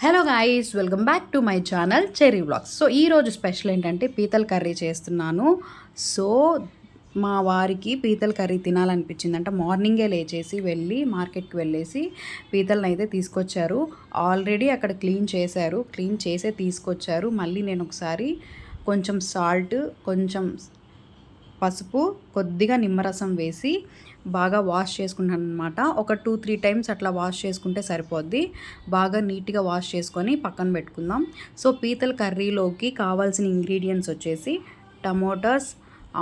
Hello guys, welcome back to my channel cherry vlogs. So ఈరోజు special ఏంటంటే పీతల curry చేస్తున్నాను. సో మా వారికి పీతల కర్రీ తినాలనిపించిందంట. మార్నింగే లేచేసి వెళ్ళి మార్కెట్కి వెళ్ళేసి పీతలను అయితే తీసుకొచ్చారు. ఆల్రెడీ అక్కడ క్లీన్ చేశారు, క్లీన్ చేసే తీసుకొచ్చారు. మళ్ళీ నేను ఒకసారి కొంచెం సాల్ట్, కొంచెం పసుపు, కొద్దిగా నిమ్మరసం వేసి బాగా వాష్ చేసుకుంటాను అనమాట. ఒక 2-3 టైమ్స్ అట్లా వాష్ చేసుకుంటే సరిపోద్ది. బాగా నీట్గా వాష్ చేసుకొని పక్కన పెట్టుకుందాం. సో పీతల కర్రీలోకి కావాల్సిన ఇంగ్రీడియంట్స్ వచ్చేసి టమోటాస్,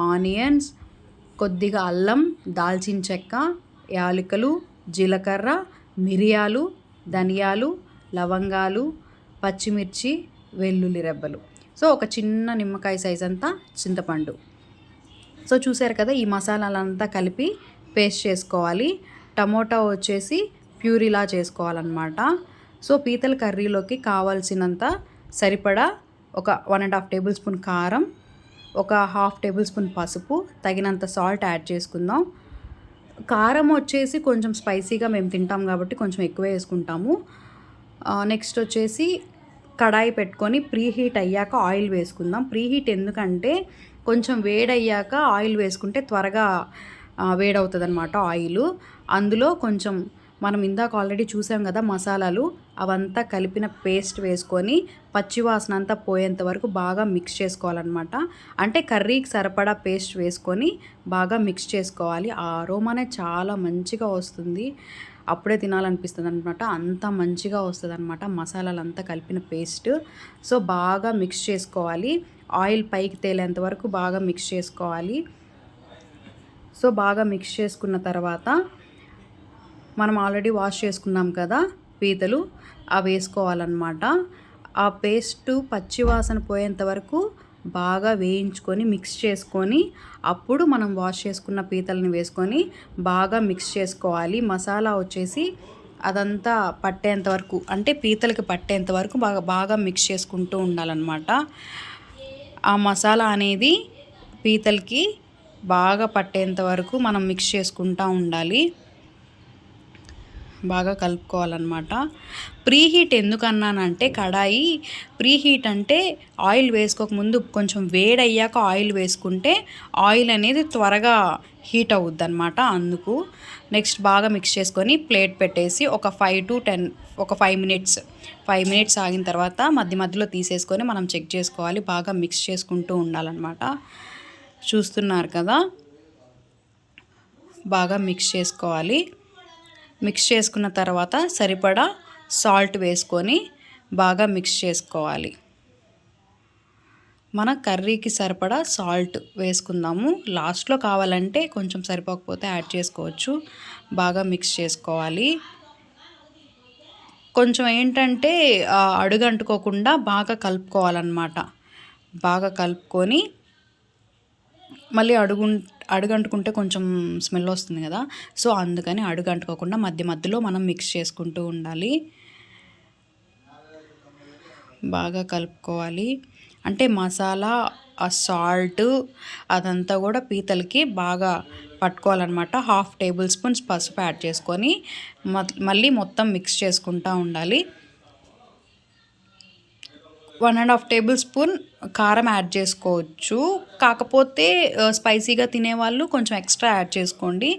ఆనియన్స్, కొద్దిగా అల్లం, దాల్చిన చెక్క, యాలకులు, జీలకర్ర, మిరియాలు, ధనియాలు, లవంగాలు, పచ్చిమిర్చి, వెల్లుల్లి రెబ్బలు. సో ఒక చిన్న నిమ్మకాయ సైజ్ అంతా చింతపండు. సో చూసారు కదా, ఈ మసాలాలంతా కలిపి పేస్ట్ చేసుకోవాలి. టమోటా వచ్చేసి ప్యూరీలా చేసుకోవాలన్నమాట. సో పీతల కర్రీలోకి కావాల్సినంత సరిపడా ఒక 1.5 టేబుల్ స్పూన్ కారం, ఒక 1/2 టేబుల్ స్పూన్ పసుపు, తగినంత సాల్ట్ యాడ్ చేసుకుందాం. కారం వచ్చేసి కొంచెం స్పైసీగా మేము తింటాం కాబట్టి కొంచెం ఎక్కువ వేసుకుంటాము. నెక్స్ట్ వచ్చేసి కడాయి పెట్టుకొని ప్రీహీట్ అయ్యాక ఆయిల్ వేసుకుందాం. ప్రీహీట్ ఎందుకంటే కొంచెం వేడయ్యాక ఆయిల్ వేసుకుంటే త్వరగా వేడవుతుంది అనమాట ఆయిల్. అందులో కొంచెం మనం ఇందాక ఆల్రెడీ చూసాం కదా మసాలాలు, అవంతా కలిపిన పేస్ట్ వేసుకొని పచ్చివాసన అంతా పోయేంత వరకు బాగా మిక్స్ చేసుకోవాలన్నమాట. అంటే కర్రీకి సరిపడా పేస్ట్ వేసుకొని బాగా మిక్స్ చేసుకోవాలి. ఆ అరోమానే చాలా మంచిగా వస్తుంది, అప్పుడే తినాలనిపిస్తుంది అనమాట. అంత మంచిగా వస్తుంది అనమాట మసాలాలంతా కలిపిన పేస్ట్. సో బాగా మిక్స్ చేసుకోవాలి. ఆయిల్ పైకి తేలేంత వరకు బాగా మిక్స్ చేసుకోవాలి. సో బాగా మిక్స్ చేసుకున్న తర్వాత మనం ఆల్రెడీ వాష్ చేసుకున్నాం కదా పీతలు, అవి వేసుకోవాలన్నమాట. ఆ పేస్ట్ పచ్చివాసన పోయేంత వరకు బాగా వేయించుకొని మిక్స్ చేసుకొని అప్పుడు మనం వాష్ చేసుకున్న పీతల్ని వేసుకొని బాగా మిక్స్ చేసుకోవాలి. మసాలా వచ్చేసి అదంతా పట్టేంత వరకు, అంటే పీతలకి పట్టేంత వరకు బాగా బాగా మిక్స్ చేసుకుంటూ ఉండాలన్నమాట. ఆ మసాలా అనేది పీతలకి బాగా పట్టేంత వరకు మనం మిక్స్ చేసుకుంటూ ఉండాలి, బాగా కలుపుకోవాలన్నమాట. ప్రీహీట్ ఎందుకన్నానంటే కడాయి ప్రీహీట్ అంటే ఆయిల్ వేసుకోకముందు కొంచెం వేడయ్యాక ఆయిల్ వేసుకుంటే ఆయిల్ అనేది త్వరగా హీట్ అవుద్ది అనమాట, అందుకు. నెక్స్ట్ బాగా మిక్స్ చేసుకొని ప్లేట్ పెట్టేసి ఒక 5 మినిట్స్ ఆగిన తర్వాత మధ్య మధ్యలో తీసేసుకొని మనం చెక్ చేసుకోవాలి. బాగా మిక్స్ చేసుకుంటూ ఉండాలన్నమాట. చూస్తున్నారు కదా, బాగా మిక్స్ చేసుకోవాలి. మిక్స్ చేసుకున్న తర్వాత సరిపడా సాల్ట్ వేసుకొని బాగా మిక్స్ చేసుకోవాలి. మన కర్రీకి సరిపడా సాల్ట్ వేసుకుందాము. లాస్ట్లో కావాలంటే కొంచెం సరిపోకపోతే యాడ్ చేసుకోవచ్చు. బాగా మిక్స్ చేసుకోవాలి. కొంచెం ఏంటంటే అడుగంటుకోకుండా బాగా కలుపుకోవాలన్నమాట. బాగా కలుపుకొని మళ్ళీ అడుగంటుకుంటే కొంచెం స్మెల్ వస్తుంది కదా, సో అందుకని అడుగంటుకోకుండా మధ్య మధ్యలో మనం మిక్స్ చేసుకుంటూ ఉండాలి. బాగా కలుపుకోవాలి. అంటే మసాలా, ఆ సాల్ట్ అదంతా కూడా పీతలకి బాగా పట్టుకోవాలన్నమాట. 1/2 టేబుల్ స్పూన్స్ పసుపు యాడ్ చేసుకొని మళ్ళీ మొత్తం మిక్స్ చేసుకుంటూ ఉండాలి. 1.5 టేబుల్ స్పూన్ కారం యాడ్ చేసుకోవచ్చు. కాకపోతే స్పైసీగా తినేవాళ్ళు కొంచెం ఎక్స్ట్రా యాడ్ చేసుకోండి.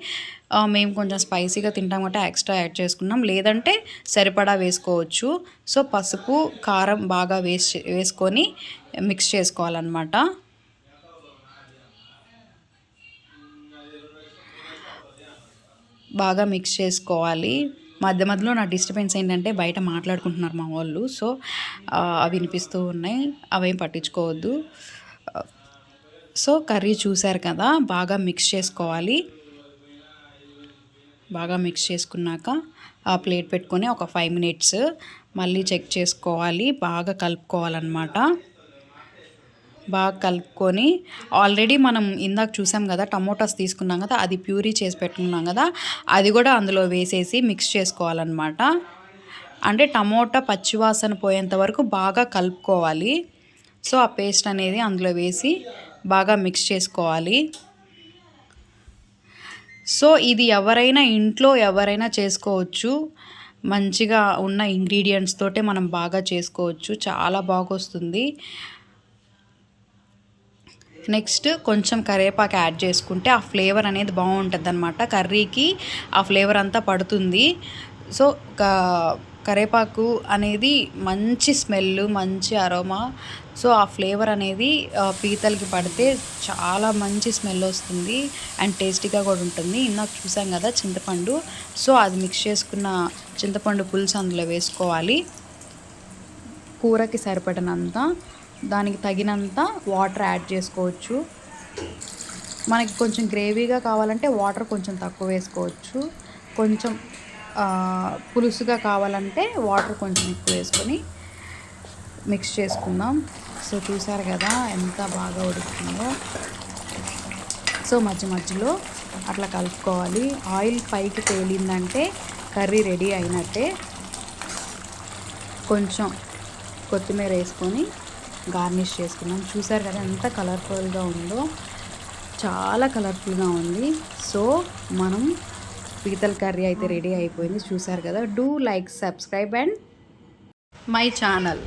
మేము కొంచెం స్పైసీగా తింటాం కాబట్టి ఎక్స్ట్రా యాడ్ చేసుకున్నాం, లేదంటే సరిపడా వేసుకోవచ్చు. సో పసుపు, కారం బాగా వేసుకొని మిక్స్ చేసుకోవాలన్నమాట. బాగా మిక్స్ చేసుకోవాలి. మధ్య మధ్యలో నా డిస్టర్బెన్స్ ఏంటంటే బయట మాట్లాడుకుంటున్నారు మా వాళ్ళు, సో అవి వినిపిస్తూ ఉన్నాయి, అవేం పట్టించుకోవద్దు. సో కర్రీ చూసారు కదా, బాగా మిక్స్ చేసుకోవాలి. బాగా మిక్స్ చేసుకున్నాక ఆ ప్లేట్ పెట్టుకొని ఒక 5 మినిట్స్ మళ్ళీ చెక్ చేసుకోవాలి. బాగా కలుపుకోవాలన్నమాట. బాగా కలుపుకొని ఆల్రెడీ మనం ఇందాక చూసాం కదా టమోటాస్ తీసుకున్నాం కదా, అది ప్యూరీ చేసి పెట్టుకున్నాం కదా, అది కూడా అందులో వేసేసి మిక్స్ చేసుకోవాలన్నమాట. అంటే టమోటా పచ్చివాసన పోయేంత వరకు బాగా కలుపుకోవాలి. సో ఆ పేస్ట్ అనేది అందులో వేసి బాగా మిక్స్ చేసుకోవాలి. సో ఇది ఇంట్లో ఎవరైనా చేసుకోవచ్చు. మంచిగా ఉన్న ఇంగ్రీడియంట్స్ తోటే మనం బాగా చేసుకోవచ్చు, చాలా బాగొస్తుంది. నెక్స్ట్ కొంచెం కరివేపాకు యాడ్ చేసుకుంటే ఆ ఫ్లేవర్ అనేది బాగుంటుందన్నమాట, కర్రీకి ఆ ఫ్లేవర్ అంతా పడుతుంది. సో కరివేపాకు అనేది మంచి స్మెల్, మంచి అరోమా. సో ఆ ఫ్లేవర్ అనేది పీతలకి పడితే చాలా మంచి స్మెల్ వస్తుంది అండ్ టేస్టీగా కూడా ఉంటుంది. ఇందాక చూసాం కదా చింతపండు, సో అది మిక్స్ చేసుకున్న చింతపండు పులుసు అందులో వేసుకోవాలి. కూరకి సరిపడినంత, దానికి తగినంత వాటర్ యాడ్ చేసుకోవచ్చు. మనకి కొంచెం గ్రేవీగా కావాలంటే వాటర్ కొంచెం తక్కువ వేసుకోవచ్చు, కొంచెం పులుసుగా కావాలంటే వాటర్ కొంచెం ఎక్కువ వేసుకొని మిక్స్ చేసుకుందాం. సో చూసారు కదా ఎంత బాగా ఉడుకుతుందో. సో మధ్య మధ్యలో అట్లా కలుపుకోవాలి. ఆయిల్ పైకి తేలిందంటే కర్రీ రెడీ అయినట్టే. కొంచెం కొత్తిమీర వేసుకొని గార్నిష్ చేసుకున్నాం. చూసారు కదా ఎంత కలర్ఫుల్గా ఉందో, చాలా కలర్ఫుల్గా ఉంది. సో మనం పీతల కర్రీ అయితే రెడీ అయిపోయింది. చూసారు కదా. Do like, subscribe and my channel.